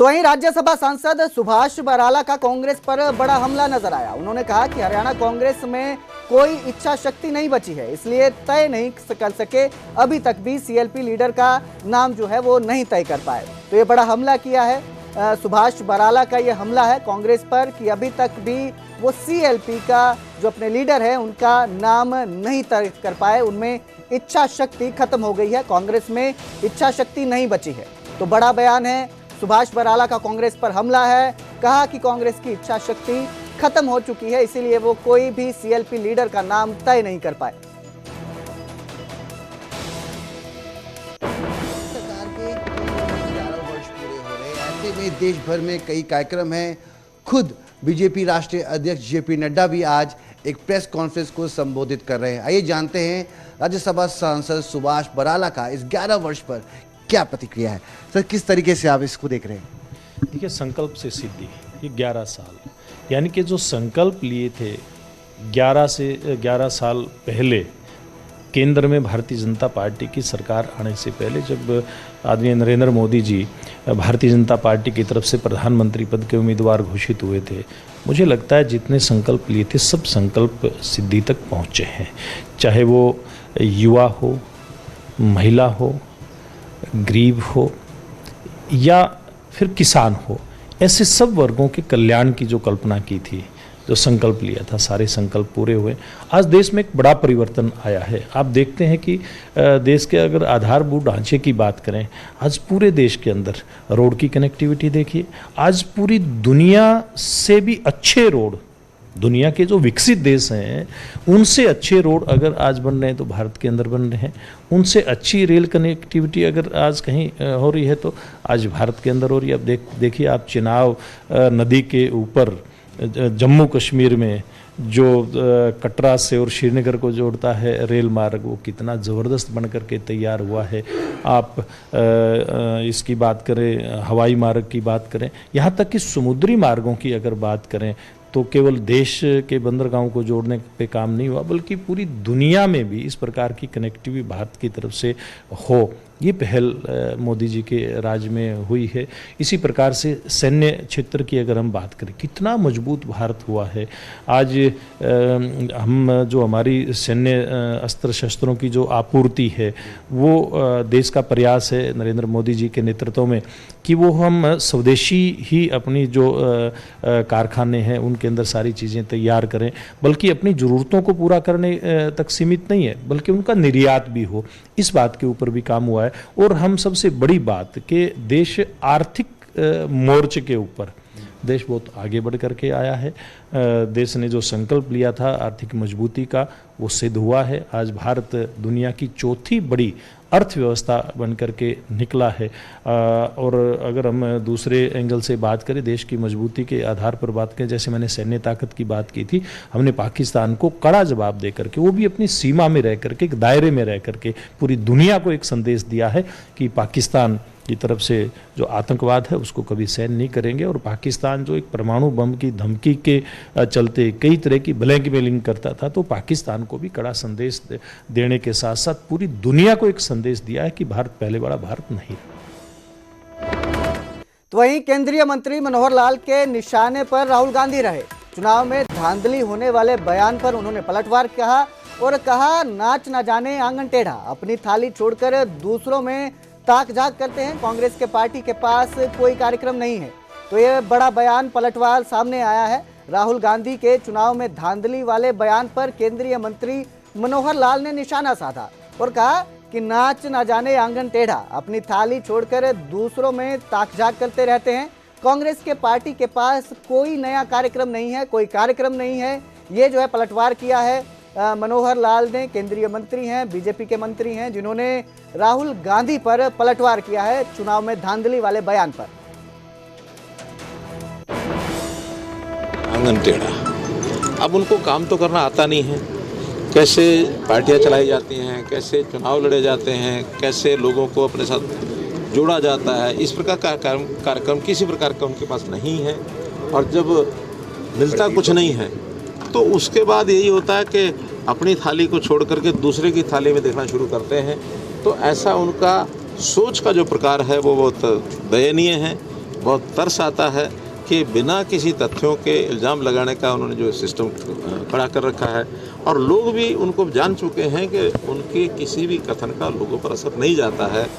तो वहीं राज्यसभा सांसद सुभाष बराला का कांग्रेस पर बड़ा हमला नजर आया। उन्होंने कहा कि हरियाणा कांग्रेस में कोई इच्छा शक्ति नहीं बची है, इसलिए तय नहीं कर सके, अभी तक भी सीएलपी लीडर का नाम जो है वो नहीं तय कर पाए। तो ये बड़ा हमला किया है सुभाष बराला का, ये हमला है कांग्रेस पर कि अभी तक भी वो सीएलपी का जो अपने लीडर है उनका नाम नहीं तय कर पाए, उनमें इच्छा शक्ति खत्म हो गई है, कांग्रेस में इच्छा शक्ति नहीं बची है। तो बड़ा बयान है सुभाष बराला का, कांग्रेस पर हमला है। कहा कि कांग्रेस की इच्छा शक्ति खत्म हो चुकी है, इसीलिए वो कोई भी सीएलपी लीडर का नाम तय नहीं कर पाए। सरकार के 11 वर्ष पूरे हो रहे हैं, ऐसे में देश भर में कई कार्यक्रम हैं। खुद बीजेपी राष्ट्रीय अध्यक्ष जेपी नड्डा भी आज एक प्रेस कॉन्फ्रेंस को संबोधित कर रहे हैं। आइए जानते हैं राज्यसभा सांसद सुभाष बराला का इस 11 वर्ष पर क्या प्रतिक्रिया है। सर, किस तरीके से आप इसको देख रहे हैं? देखिए, संकल्प से सिद्धि, ये 11 साल, यानी कि जो संकल्प लिए थे 11 साल पहले केंद्र में भारतीय जनता पार्टी की सरकार आने से पहले, जब आदरणीय नरेंद्र मोदी जी भारतीय जनता पार्टी की तरफ से प्रधानमंत्री पद के उम्मीदवार घोषित हुए थे, मुझे लगता है जितने संकल्प लिए थे सब संकल्प सिद्धि तक पहुँचे हैं। चाहे वो युवा हो, महिला हो, गरीब हो या फिर किसान हो, ऐसे सब वर्गों के कल्याण की जो कल्पना की थी, जो संकल्प लिया था, सारे संकल्प पूरे हुए। आज देश में एक बड़ा परिवर्तन आया है। आप देखते हैं कि देश के अगर आधारभूत ढांचे की बात करें, आज पूरे देश के अंदर रोड की कनेक्टिविटी देखिए, आज पूरी दुनिया से भी अच्छे रोड, दुनिया के जो विकसित देश हैं उनसे अच्छे रोड अगर आज बन रहे हैं तो भारत के अंदर बन रहे हैं, उनसे अच्छी रेल कनेक्टिविटी अगर आज कहीं हो रही है तो आज भारत के अंदर हो रही है। अब देखिए आप, चिनाब नदी के ऊपर जम्मू कश्मीर में जो कटरा से और श्रीनगर को जोड़ता है रेल मार्ग, वो कितना ज़बरदस्त बन करके तैयार हुआ है। आप इसकी बात करें, हवाई मार्ग की बात करें, यहाँ तक कि समुद्री मार्गों की अगर बात करें तो केवल देश के बंदरगाहों को जोड़ने पे काम नहीं हुआ, बल्कि पूरी दुनिया में भी इस प्रकार की कनेक्टिविटी भारत की तरफ से हो, ये पहल मोदी जी के राज में हुई है। इसी प्रकार से सैन्य क्षेत्र की अगर हम बात करें, कितना मजबूत भारत हुआ है। आज हम जो हमारी सैन्य अस्त्र शस्त्रों की जो आपूर्ति है, वो देश का प्रयास है नरेंद्र मोदी जी के नेतृत्व में कि वो हम स्वदेशी ही अपनी जो कारखाने हैं उनके अंदर सारी चीज़ें तैयार करें, बल्कि अपनी ज़रूरतों को पूरा करने तक सीमित नहीं है, बल्कि उनका निर्यात भी हो, इस बात के ऊपर भी काम हुआ है। और हम सबसे बड़ी बात कि देश आर्थिक मोर्चे के ऊपर देश बहुत आगे बढ़ करके आया है। देश ने जो संकल्प लिया था आर्थिक मजबूती का, वो सिद्ध हुआ है। आज भारत दुनिया की चौथी बड़ी अर्थव्यवस्था बन करके निकला है। और अगर हम दूसरे एंगल से बात करें, देश की मजबूती के आधार पर बात करें, जैसे मैंने सैन्य ताकत की बात की थी, हमने पाकिस्तान को कड़ा जवाब दे करके, वो भी अपनी सीमा में रह करके, एक दायरे में रह करके पूरी दुनिया को एक संदेश दिया है कि पाकिस्तान की तरफ से जो आतंकवाद है उसको कभी सहन नहीं करेंगे। और पाकिस्तान जो एक परमाणु बम की धमकी के चलते कई तरह की ब्लैकमेलिंग करता था, तो पाकिस्तान को भी कड़ा संदेश देने के साथ साथ पूरी दुनिया को एक संदेश दिया है कि भारत पहले वाला भारत नहीं। तो वहीं केंद्रीय मंत्री मनोहर लाल के निशाने पर राहुल गांधी रहे। चुनाव में धांधली होने वाले बयान पर उन्होंने पलटवार कहा और कहा, नाच ना जाने आंगन टेढ़ा, अपनी थाली छोड़कर दूसरों में ताक झाक करते हैं, कांग्रेस के पार्टी के पास कोई कार्यक्रम नहीं है। तो ये बड़ा बयान पलटवार सामने आया है। राहुल गांधी के चुनाव में धांधली वाले बयान पर केंद्रीय मंत्री मनोहर लाल ने निशाना साधा और कहा कि नाच ना जाने आंगन टेढ़ा, अपनी थाली छोड़कर दूसरों में ताक झाक करते रहते हैं, कांग्रेस के पार्टी के पास कोई नया कार्यक्रम नहीं है, कोई कार्यक्रम नहीं है। ये जो है पलटवार किया है मनोहर लाल ने, केंद्रीय मंत्री हैं, बीजेपी के मंत्री हैं, जिन्होंने राहुल गांधी पर पलटवार किया है चुनाव में धांधली वाले बयान पर। आंगन टेढ़ा, अब उनको काम तो करना आता नहीं है, कैसे पार्टियां चलाई जाती हैं, कैसे चुनाव लड़े जाते हैं, कैसे लोगों को अपने साथ जोड़ा जाता है, इस प्रकार का कार्यक्रम किसी प्रकार का उनके पास नहीं है। और जब मिलता कुछ नहीं है तो उसके बाद यही होता है कि अपनी थाली को छोड़ करके दूसरे की थाली में देखना शुरू करते हैं। तो ऐसा उनका सोच का जो प्रकार है वो बहुत दयनीय है। बहुत तरस आता है कि बिना किसी तथ्यों के इल्ज़ाम लगाने का उन्होंने जो सिस्टम खड़ा कर रखा है, और लोग भी उनको जान चुके हैं कि उनके किसी भी कथन का लोगों पर असर नहीं जाता है।